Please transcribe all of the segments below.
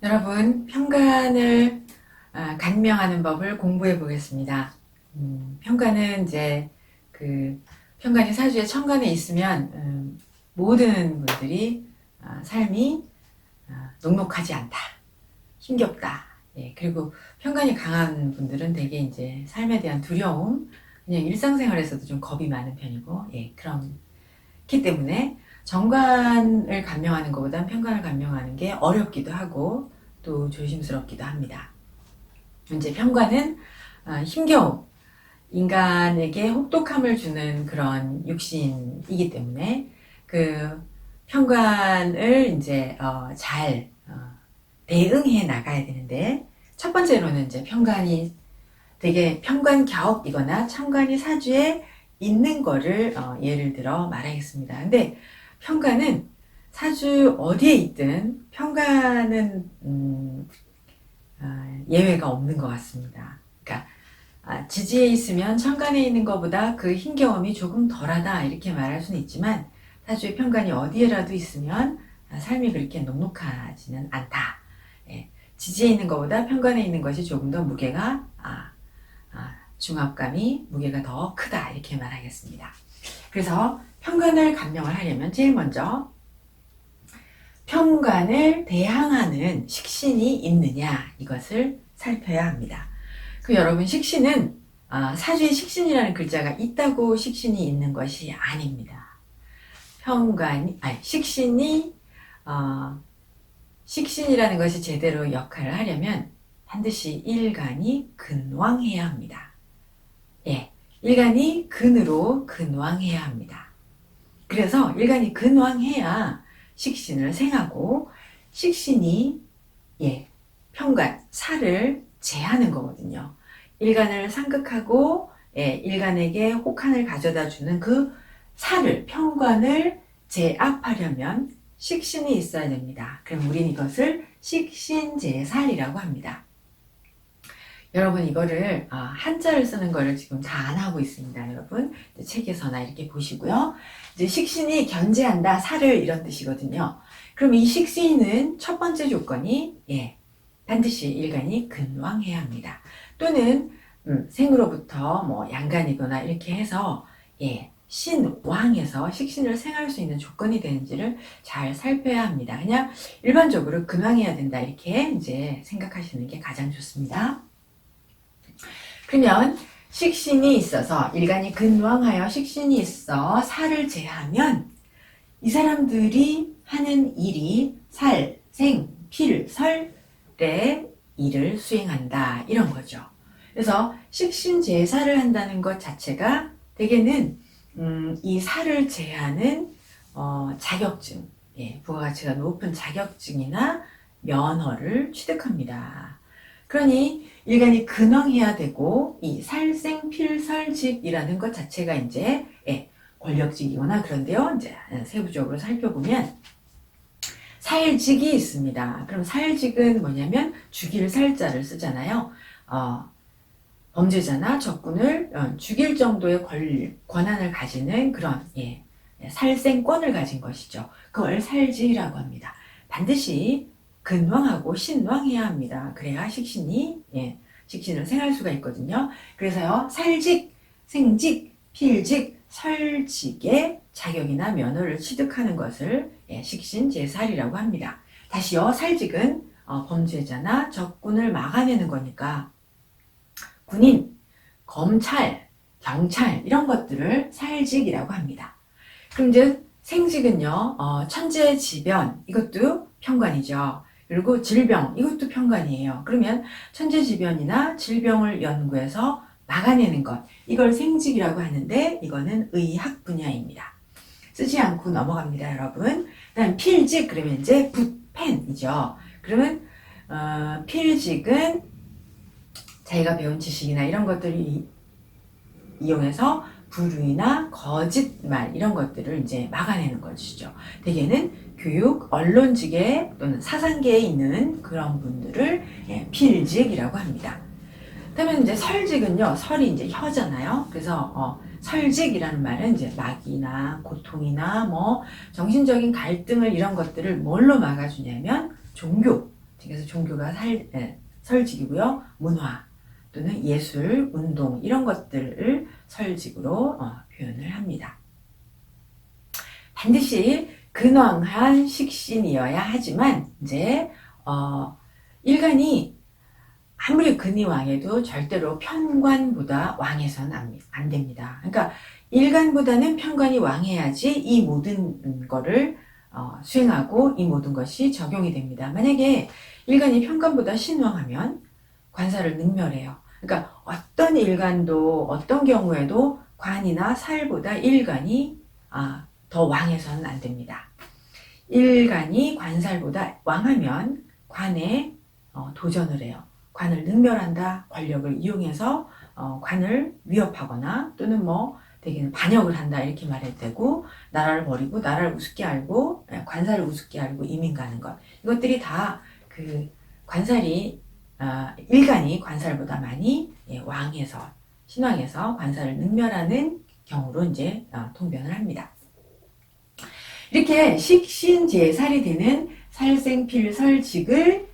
여러분, 평간을 간명하는 법을 공부해 보겠습니다. 평간은 이제 평간이 사주의 천간에 있으면 모든 분들이 삶이 녹록하지 않다, 힘겹다. 예, 그리고 평간이 강한 분들은 되게 이제 삶에 대한 두려움, 그냥 일상생활에서도 좀 겁이 많은 편이고, 예, 그렇기 때문에 정관을 간명하는 것보단 평간을 간명하는 게 어렵기도 하고 또 조심스럽기도 합니다. 이제 평관은 힘겨움, 인간에게 혹독함을 주는 그런 육신이기 때문에 그 평관을 이제 잘 대응해 나가야 되는데, 첫 번째로는 이제 평관이 되게 평관갸옥이거나 천간이 사주에 있는 거를 예를 들어 말하겠습니다. 근데 평관은 사주 어디에 있든 평관은 예외가 없는 것 같습니다. 그러니까 지지에 있으면 천간에 있는 것보다 그 힘겨움이 조금 덜하다 이렇게 말할 수는 있지만, 사주의 평관이 어디에라도 있으면 삶이 그렇게 녹록하지는 않다. 예, 지지에 있는 것보다 평관에 있는 것이 조금 더 무게가 중압감이 무게가 더 크다 이렇게 말하겠습니다. 그래서 평관을 간명을 하려면 제일 먼저 평관을 대항하는 식신이 있느냐, 이것을 살펴야 합니다. 여러분, 식신은 사주에 식신이라는 글자가 있다고 식신이 있는 것이 아닙니다. 식신이라는 것이 제대로 역할을 하려면 반드시 일간이 근왕해야 합니다. 예, 일간이 근으로 근왕해야 합니다. 그래서 일간이 근왕해야 식신을 생하고, 식신이 평관, 살을 제하는 거거든요. 일간을 상극하고 일간에게 혹한을 가져다 주는 그 살을, 평관을 제압하려면 식신이 있어야 됩니다. 그럼 우린 이것을 식신제살이라고 합니다. 여러분, 이거를 한자를 쓰는 거를 지금 다 안 하고 있습니다. 여러분, 책에서나 이렇게 보시고요. 이제 식신이 견제한다, 살을, 이런 뜻이거든요. 그럼 이 식신은 첫 번째 조건이 반드시 일간이 근왕해야 합니다. 또는 생으로부터 뭐 양간이거나 이렇게 해서 신왕에서 식신을 생할 수 있는 조건이 되는지를 잘 살펴야 합니다. 그냥 일반적으로 근왕해야 된다 이렇게 이제 생각하시는 게 가장 좋습니다. 그러면 식신이 있어서, 일간이 근왕하여 식신이 있어 살을 제하면 이 사람들이 하는 일이 살, 생, 필, 설의 일을 수행한다, 이런 거죠. 그래서 식신제사를 한다는 것 자체가 대개는 이 살을 제하는 자격증, 부가가치가 높은 자격증이나 면허를 취득합니다. 그러니 일간이 근왕해야 되고, 이 살생필설직이라는 것 자체가 이제 권력직이거나 그런데요. 이제 세부적으로 살펴보면 살직이 있습니다. 그럼 살직은 뭐냐면 죽일 살자를 쓰잖아요. 범죄자나 적군을 죽일 정도의 권한을 가지는 그런 살생권을 가진 것이죠. 그걸 살직이라고 합니다. 반드시 근왕하고 신왕해야 합니다. 그래야 식신을 생할 수가 있거든요. 그래서요, 살직, 생직, 필직, 설직의 자격이나 면허를 취득하는 것을 식신제살이라고 합니다. 다시요, 살직은 범죄자나 적군을 막아내는 거니까 군인, 검찰, 경찰 이런 것들을 살직이라고 합니다. 그럼 이제 생직은요, 천재지변, 이것도 평관이죠. 그리고 질병, 이것도 평관이에요. 그러면 천재지변이나 질병을 연구해서 막아내는 것, 이걸 생직이라고 하는데, 이거는 의학 분야입니다. 쓰지 않고 넘어갑니다, 여러분. 그다음 필직, 그러면 이제 붓펜이죠. 그러면 필직은 자기가 배운 지식이나 이런 것들을 이용해서 불의나 거짓말 이런 것들을 이제 막아내는 것이죠. 대개는 교육, 언론직에 또는 사상계에 있는 그런 분들을 필직이라고 합니다. 그다음에 이제 설직은요, 설이 이제 혀잖아요. 그래서 설직이라는 말은 이제 막이나 고통이나 뭐 정신적인 갈등을, 이런 것들을 뭘로 막아주냐면 종교, 그래서 종교가 설직이고요. 문화 또는 예술, 운동 이런 것들을 설직으로 표현을 합니다. 반드시 근왕한 식신이어야 하지만 이제 일간이 아무리 근이 왕해도 절대로 편관보다 왕해서는 안 됩니다. 그러니까 일간보다는 편관이 왕해야지 이 모든 거를 수행하고 이 모든 것이 적용이 됩니다. 만약에 일간이 편관보다 신왕하면 관사를 능멸해요. 그러니까 어떤 일간도 어떤 경우에도 관이나 살보다 일간이 더 왕해서는 안 됩니다. 일간이 관살보다 왕하면 관에 도전을 해요. 관을 능멸한다, 권력을 이용해서 관을 위협하거나 또는 대개는 반역을 한다 이렇게 말해도 되고, 나라를 버리고 나라를 우습게 알고 관살을 우습게 알고 이민 가는 것, 이것들이 다 그 관살이 일간이 관살보다 많이 왕해서 신왕해서 관살을 능멸하는 경우로 이제 통변을 합니다. 이렇게 식신제살이 되는 살생필설직을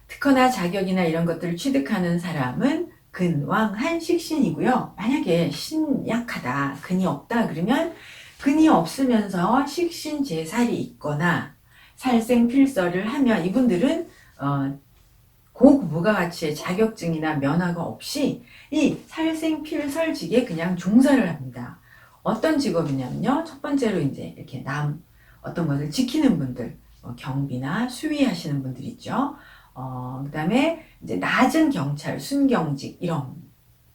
특허나 자격이나 이런 것들을 취득하는 사람은 근왕한 식신이고요. 만약에 신약하다, 근이 없다 그러면 근이 없으면서 식신제살이 있거나 살생필설을 하면 이분들은 고부가가치의 자격증이나 면허가 없이 이 살생필설직에 그냥 종사를 합니다. 어떤 직업이냐면요. 첫 번째로 이제 이렇게 어떤 것을 지키는 분들, 경비나 수위하시는 분들 있죠. 그 다음에 이제 낮은 경찰, 순경직 이런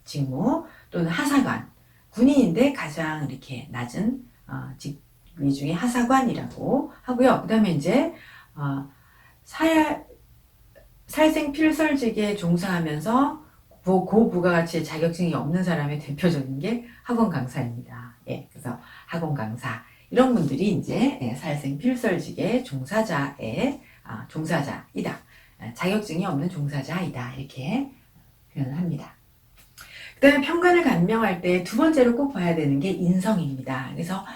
직무, 또는 하사관, 군인인데 가장 이렇게 낮은 직위 중에 하사관이라고 하고요. 그 다음에 이제 살생필설직에 종사하면서 고부가가치의 자격증이 없는 사람의 대표적인 게 학원 강사입니다. 예, 그래서 학원 강사 이런 분들이 이제 살생필설직의 종사자이다. 자격증이 없는 종사자이다. 이렇게 표현을 합니다. 그 다음에 편관을 감명할 때 두 번째로 꼭 봐야 되는 게 인성입니다. 그래서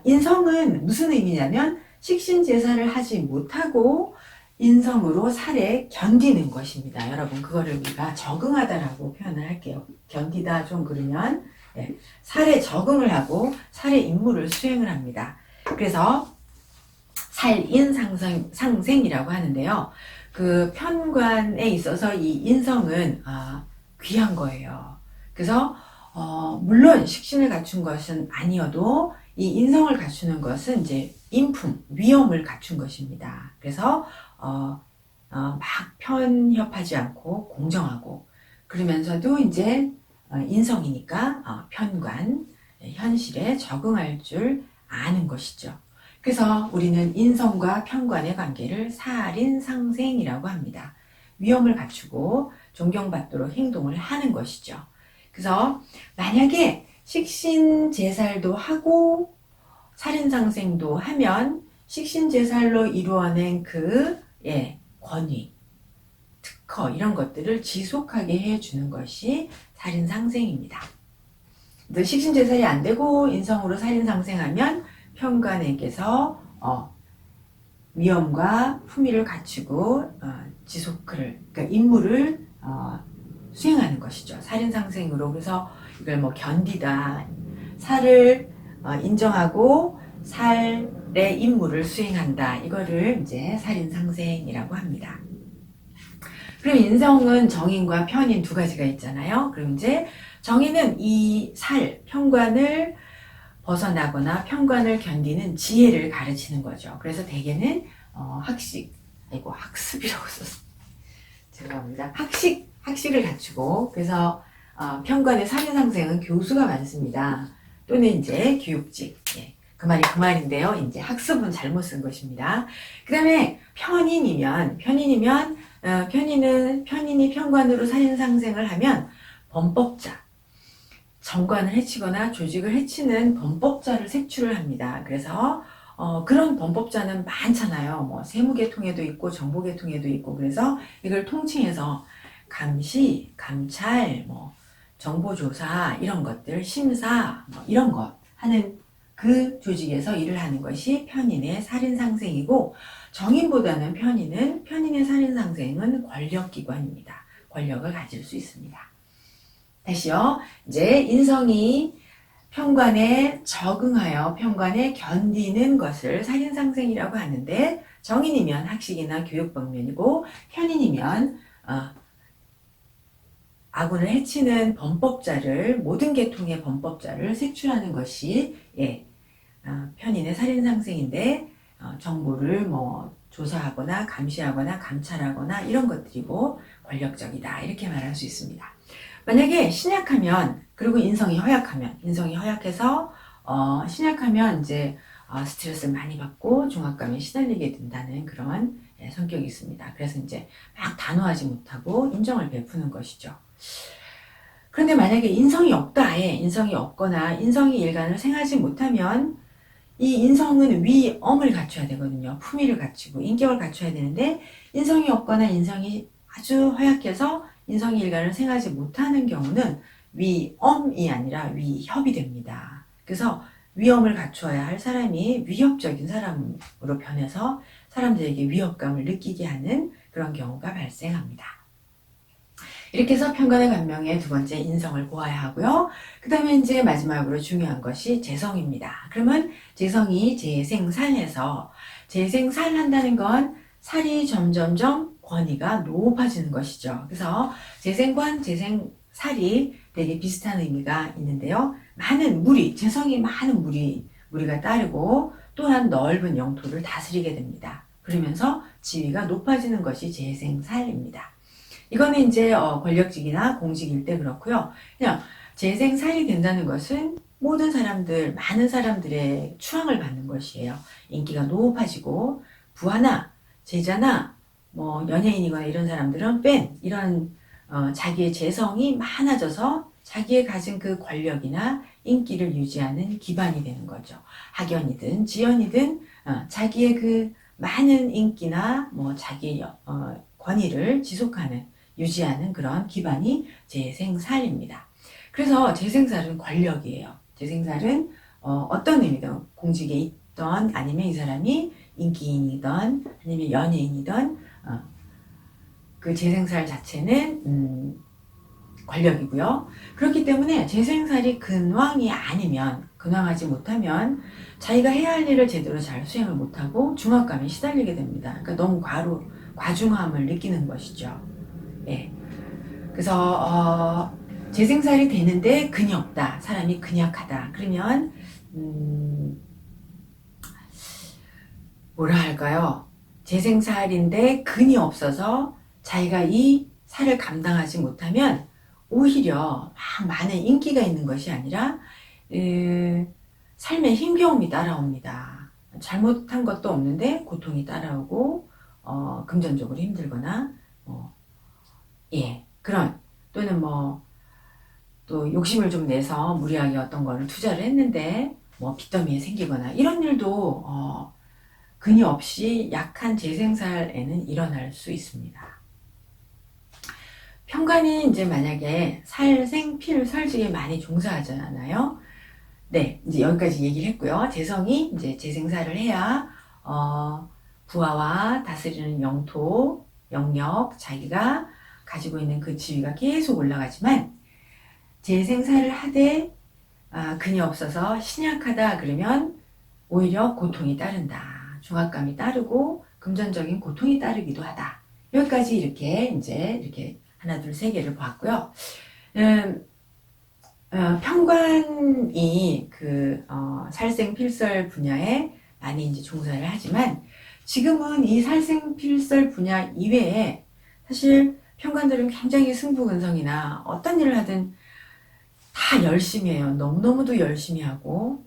인성은 무슨 의미냐면 식신제사를 하지 못하고 인성으로 살에 견디는 것입니다. 여러분 그거를 우리가 적응하다라고 표현을 할게요. 견디다 좀 그러면 살에 적응을 하고 살의 임무를 수행을 합니다. 그래서 살인상생이라고 하는데요. 그 편관에 있어서 이 인성은 귀한 거예요. 그래서 물론 식신을 갖춘 것은 아니어도 이 인성을 갖추는 것은 이제 인품, 위엄을 갖춘 것입니다. 그래서 막 편협하지 않고 공정하고 그러면서도 이제 인성이니까 편관, 현실에 적응할 줄 아는 것이죠. 그래서 우리는 인성과 편관의 관계를 살인상생이라고 합니다. 위엄을 갖추고 존경받도록 행동을 하는 것이죠. 그래서 만약에 식신제살도 하고 살인상생도 하면 식신제살로 이루어낸 권위, 특허 이런 것들을 지속하게 해주는 것이 살인상생입니다. 식신제살이 안 되고 인성으로 살인상생하면 편관에게서 위엄과 품위를 갖추고 그러니까 임무를 수행하는 것이죠. 살인상생으로. 그래서 이걸 견디다, 살을 인정하고 살의 임무를 수행한다. 이거를 이제 살인상생이라고 합니다. 그럼 인성은 정인과 편인 두 가지가 있잖아요. 그럼 이제 정인은 이 편관을 벗어나거나 편관을 견디는 지혜를 가르치는 거죠. 그래서 대개는 학습이라고 썼어요. 죄송합니다. 학식을 갖추고 그래서 편관의 살인상생은 교수가 많습니다. 또는 이제 교육직. 그 말인데요. 이제 학습은 잘못 쓴 것입니다. 그 다음에 편인이 편관으로 살인상생을 하면 범법자, 정관을 해치거나 조직을 해치는 범법자를 색출을 합니다. 그래서 그런 범법자는 많잖아요. 세무계통에도 있고 정보계통에도 있고 그래서 이걸 통칭해서 감시, 감찰, 정보조사 이런 것들, 심사 이런 것 하는 그 조직에서 일을 하는 것이 편인의 살인상생이고, 정인보다는 편인의 살인상생은 권력기관입니다. 권력을 가질 수 있습니다. 다시요. 이제 인성이 편관에 적응하여 편관에 견디는 것을 살인상생이라고 하는데, 정인이면 학식이나 교육 방면이고, 편인이면 아군을 해치는 범법자를, 모든 계통의 범법자를 색출하는 것이 편인의 살인상생인데, 정보를 뭐 조사하거나 감시하거나 감찰하거나 이런 것들이고 권력적이다, 이렇게 말할 수 있습니다. 만약에 신약하면, 그리고 인성이 허약해서 신약하면 이제 스트레스를 많이 받고 중압감에 시달리게 된다는 그런 성격이 있습니다. 그래서 이제 막 단호하지 못하고 인정을 베푸는 것이죠. 그런데 만약에 인성이 없다, 아예 인성이 없거나 인성이 일관을 생하지 못하면, 이 인성은 위엄을 갖춰야 되거든요. 품위를 갖추고 인격을 갖춰야 되는데, 인성이 없거나 인성이 아주 허약해서 인성이 일관을 생하지 못하는 경우는 위엄이 아니라 위협이 됩니다. 그래서 위엄을 갖추어야 할 사람이 위협적인 사람으로 변해서 사람들에게 위협감을 느끼게 하는 그런 경우가 발생합니다. 이렇게 해서 편관의 감명의 두 번째 인성을 보아야 하고요. 그 다음에 이제 마지막으로 중요한 것이 재성입니다. 그러면 재성이 재생살해서, 재생살한다는 건 살이 점점점 권위가 높아지는 것이죠. 그래서 재생관, 재생살이 되게 비슷한 의미가 있는데요. 많은 무리, 재성이 많은 무리가 따르고 또한 넓은 영토를 다스리게 됩니다. 그러면서 지위가 높아지는 것이 재생살입니다. 이거는 이제 권력직이나 공직일 때 그렇고요. 그냥 재생살이 된다는 것은 모든 사람들, 많은 사람들의 추앙을 받는 것이에요. 인기가 높아지고 부하나 제자나 뭐 연예인이거나 이런 사람들은 이런 자기의 재성이 많아져서 자기의 가진 그 권력이나 인기를 유지하는 기반이 되는 거죠. 학연이든 지연이든 자기의 그 많은 인기나 뭐 자기의 권위를 지속하는, 유지하는 그런 기반이 재생살입니다. 그래서 재생살은 권력이에요. 재생살은 어떤 의미든, 공직에 있던 아니면 이 사람이 인기인이든 아니면 연예인이든 그 재생살 자체는 권력이고요. 그렇기 때문에 재생살이 근왕하지 못하면 자기가 해야 할 일을 제대로 잘 수행을 못하고 중압감에 시달리게 됩니다. 그러니까 너무 과중함을 느끼는 것이죠. 예. 그래서 재생살이 되는데 근이 없다, 사람이 근약하다, 그러면 뭐라 할까요? 재생살인데 근이 없어서 자기가 이 살을 감당하지 못하면 오히려 많은 인기가 있는 것이 아니라 삶에 힘겨움이 따라옵니다. 잘못한 것도 없는데 고통이 따라오고 금전적으로 힘들거나 그런, 또는 뭐 또 욕심을 좀 내서 무리하게 어떤 거를 투자를 했는데 뭐 빚더미에 생기거나 이런 일도 근이 없이 약한 재생살에는 일어날 수 있습니다. 편관이 이제 만약에 살생필설직에 많이 종사하잖아요. 네, 이제 여기까지 얘기를 했고요. 재성이 이제 재생살을 해야 부하와 다스리는 영토, 영역, 자기가 가지고 있는 그 지위가 계속 올라가지만, 재생살을 하되 근이 없어서 신약하다 그러면 오히려 고통이 따른다, 중압감이 따르고 금전적인 고통이 따르기도 하다. 여기까지 이렇게 하나 둘 세 개를 봤고요. 편관이 그 살생필설 분야에 많이 이제 종사를 하지만, 지금은 이 살생필설 분야 이외에 사실 편관들은 굉장히 승부근성이나 어떤 일을 하든 다 열심히 해요. 너무너무도 열심히 하고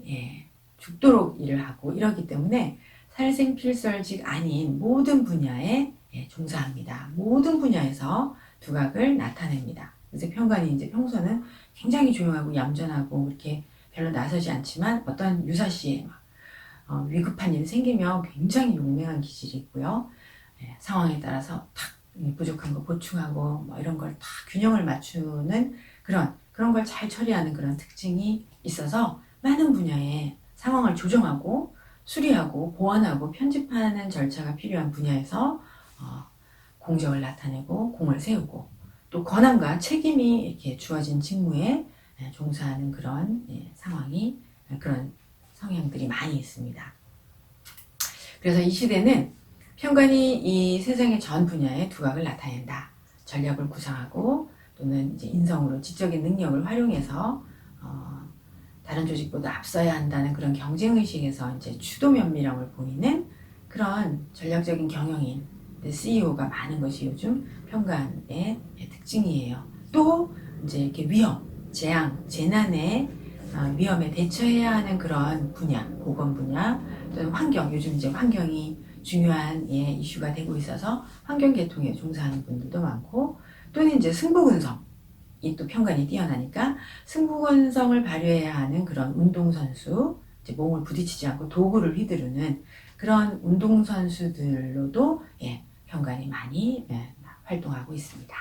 죽도록 일을 하고 이러기 때문에 살생필설직 아닌 모든 분야에 종사합니다. 모든 분야에서 두각을 나타냅니다. 그래서 편관이 이제 평소는 굉장히 조용하고 얌전하고 이렇게 별로 나서지 않지만, 어떤 유사시에 위급한 일이 생기면 굉장히 용맹한 기질이 있고요. 상황에 따라서 탁 부족한 거 보충하고 뭐 이런 걸 다 균형을 맞추는 그런 걸 잘 처리하는 그런 특징이 있어서 많은 분야에 상황을 조정하고 수리하고 보완하고 편집하는 절차가 필요한 분야에서 공적을 나타내고 공을 세우고 또 권한과 책임이 이렇게 주어진 직무에 종사하는 그런 상황이 그런 성향들이 많이 있습니다. 그래서 이 시대는 평관이 이 세상의 전 분야의 두각을 나타낸다. 전략을 구상하고 또는 이제 인성으로 지적인 능력을 활용해서 다른 조직보다 앞서야 한다는 그런 경쟁의식에서 이제 추도 면밀함을 보이는 그런 전략적인 경영인, CEO가 많은 것이 요즘 평관의 특징이에요. 또 이제 이렇게 위험, 재앙, 재난의 위험에 대처해야 하는 그런 분야, 보건 분야, 또는 환경, 요즘 이제 환경이 중요한 이슈가 되고 있어서 환경 계통에 종사하는 분들도 많고, 또는 이제 승부근성, 이 또 평관이 뛰어나니까 승부근성을 발휘해야 하는 그런 운동선수, 이제 몸을 부딪히지 않고 도구를 휘두르는 그런 운동선수들로도 평관이 많이 활동하고 있습니다.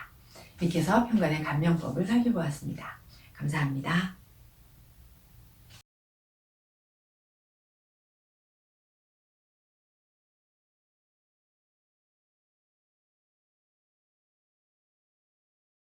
이렇게 해서 평관의 감명법을 살펴보았습니다. 감사합니다.